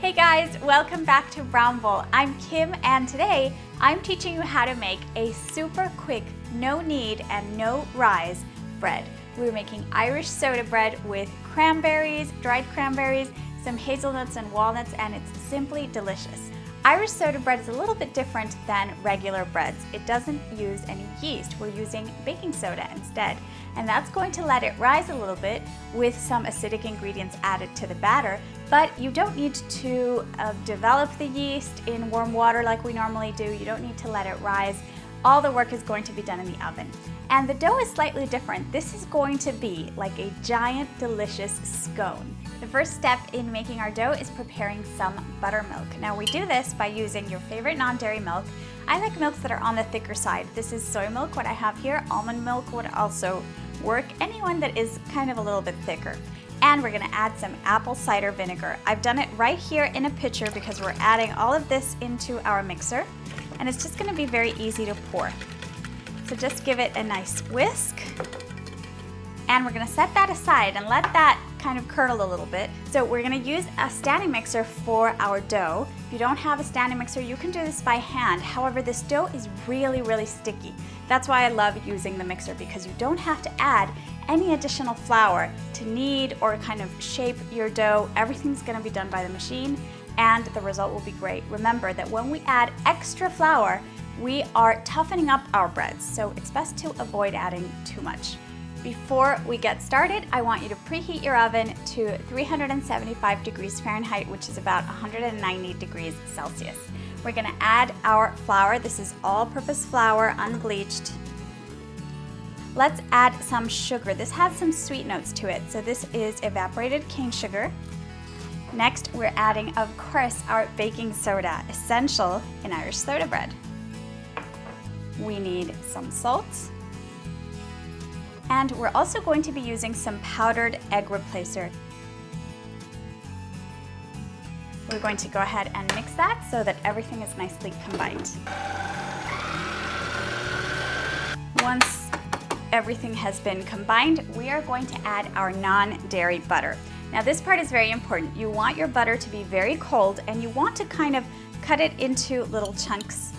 Hey guys, welcome back to Brown Bowl. I'm Kim and today I'm teaching you how to make a super quick, no knead and no rise bread. We're making Irish soda bread with cranberries, dried cranberries, some hazelnuts and walnuts, and it's simply delicious. Irish soda bread is a little bit different than regular breads. It doesn't use any yeast. We're using baking soda instead. And that's going to let it rise a little bit with some acidic ingredients added to the batter. But you don't need to develop the yeast in warm water like we normally do. You don't need to let it rise. All the work is going to be done in the oven. And the dough is slightly different. This is going to be like a giant, delicious scone. The first step in making our dough is preparing some buttermilk. Now we do this by using your favorite non-dairy milk. I like milks that are on the thicker side. This is soy milk, what I have here. Almond milk would also work. Anyone that is kind of a little bit thicker. And we're gonna add some apple cider vinegar. I've done it right here in a pitcher because we're adding all of this into our mixer. And it's just gonna be very easy to pour. So just give it a nice whisk. And we're gonna set that aside and let that kind of curdle a little bit. So we're gonna use a standing mixer for our dough. If you don't have a standing mixer, you can do this by hand. However, this dough is really, really sticky. That's why I love using the mixer, because you don't have to add any additional flour to knead or kind of shape your dough. Everything's gonna be done by the machine and the result will be great. Remember that when we add extra flour, we are toughening up our breads, so it's best to avoid adding too much. Before we get started, I want you to preheat your oven to 375 degrees Fahrenheit, which is about 190 degrees Celsius. We're gonna add our flour. This is all-purpose flour, unbleached. Let's add some sugar. This has some sweet notes to it, so this is evaporated cane sugar. Next, we're adding, of course, our baking soda, essential in Irish soda bread. We need some salt. And we're also going to be using some powdered egg replacer. We're going to go ahead and mix that so that everything is nicely combined. Once everything has been combined, we are going to add our non-dairy butter. Now this part is very important. You want your butter to be very cold and you want to kind of cut it into little chunks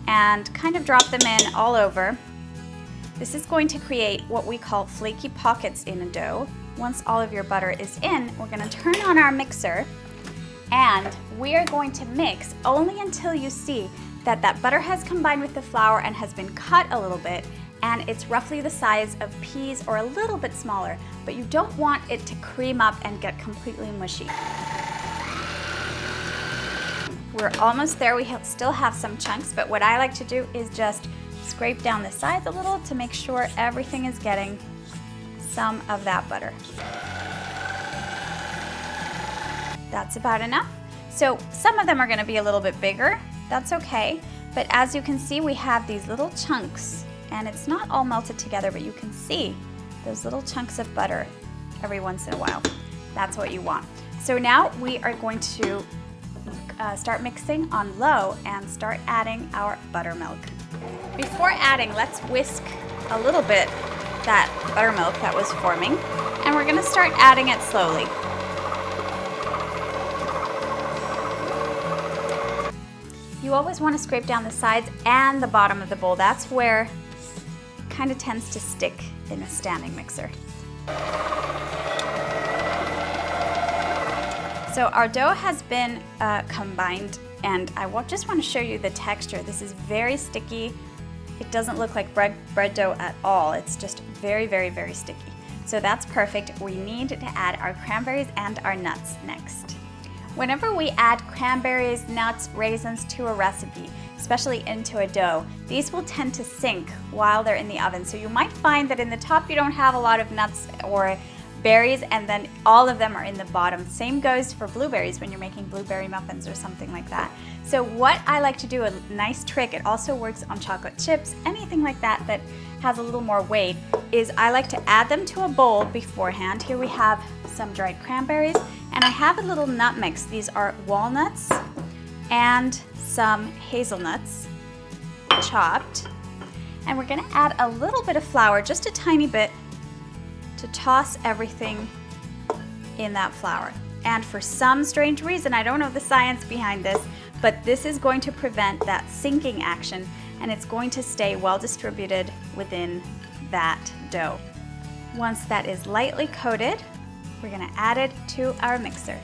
and kind of drop them in all over. This is going to create what we call flaky pockets in a dough. Once all of your butter is in, we're gonna turn on our mixer and we are going to mix only until you see that that butter has combined with the flour and has been cut a little bit, and it's roughly the size of peas or a little bit smaller, but you don't want it to cream up and get completely mushy. We're almost there. We still have some chunks, but what I like to do is just scrape down the sides a little to make sure everything is getting some of that butter. That's about enough. So some of them are gonna be a little bit bigger. That's okay. But as you can see, we have these little chunks, and it's not all melted together, but you can see those little chunks of butter every once in a while. That's what you want. So now we are going to start mixing on low and start adding our buttermilk. Before adding, let's whisk a little bit that buttermilk that was forming, and we're gonna start adding it slowly. You always wanna scrape down the sides and the bottom of the bowl. That's where it kind of tends to stick in a standing mixer. So our dough has been combined, and I just want to show you the texture. This is very sticky. It doesn't look like bread dough at all. It's just very, very, very sticky. So that's perfect. We need to add our cranberries and our nuts next. Whenever we add cranberries, nuts, raisins to a recipe, especially into a dough, these will tend to sink while they're in the oven. So you might find that in the top you don't have a lot of nuts or berries, and then all of them are in the bottom. Same goes for blueberries when you're making blueberry muffins or something like that. So what I like to do, a nice trick, it also works on chocolate chips, anything like that that has a little more weight, is I like to add them to a bowl beforehand. Here we have some dried cranberries, and I have a little nut mix. These are walnuts and some hazelnuts chopped. And we're gonna add a little bit of flour, just a tiny bit, to toss everything in that flour. And for some strange reason, I don't know the science behind this, but this is going to prevent that sinking action, and it's going to stay well distributed within that dough. Once that is lightly coated, we're gonna add it to our mixer.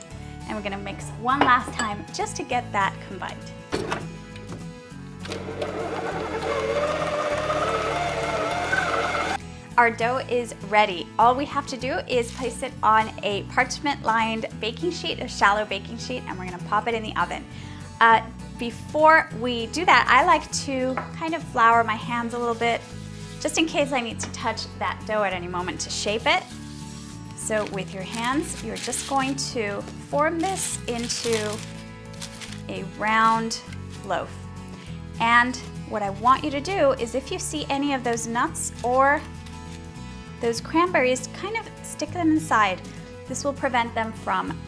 And we're gonna mix one last time just to get that combined. Our dough is ready. All we have to do is place it on a parchment-lined baking sheet, a shallow baking sheet, and we're gonna pop it in the oven. Before we do that, I like to kind of flour my hands a little bit, just in case I need to touch that dough at any moment to shape it. So with your hands, you're just going to form this into a round loaf. And what I want you to do is, if you see any of those nuts or those cranberries, kind of stick them inside. This will prevent them from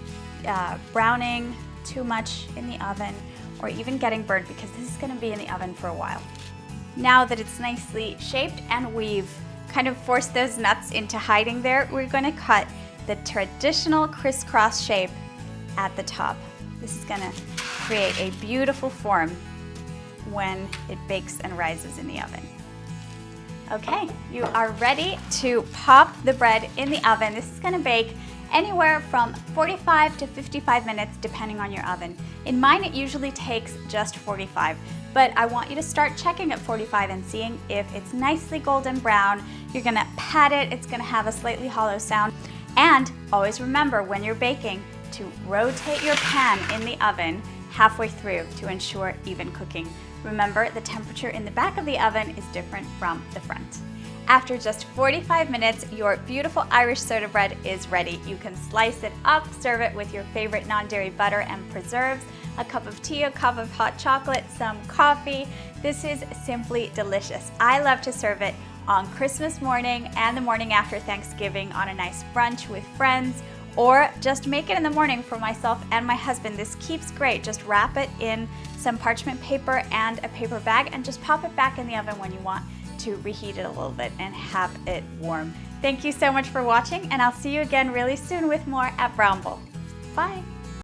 browning too much in the oven or even getting burned, because this is going to be in the oven for a while. Now that it's nicely shaped and we've kind of forced those nuts into hiding there, we're going to cut the traditional crisscross shape at the top. This is going to create a beautiful form when it bakes and rises in the oven. Okay, you are ready to pop the bread in the oven. This is going to bake anywhere from 45 to 55 minutes depending on your oven. In mine, it usually takes just 45, but I want you to start checking at 45 and seeing if it's nicely golden brown. You're going to pat it. It's going to have a slightly hollow sound. And always remember, when you're baking, to rotate your pan in the oven halfway through to ensure even cooking. Remember, the temperature in the back of the oven is different from the front. After just 45 minutes, your beautiful Irish soda bread is ready. You can slice it up, serve it with your favorite non-dairy butter and preserves, a cup of tea, a cup of hot chocolate, some coffee. This is simply delicious. I love to serve it on Christmas morning and the morning after Thanksgiving on a nice brunch with friends, or just make it in the morning for myself and my husband. This keeps great. Just wrap it in some parchment paper and a paper bag and just pop it back in the oven when you want to reheat it a little bit and have it warm. Thank you so much for watching, and I'll see you again really soon with more at Brownville. Bye.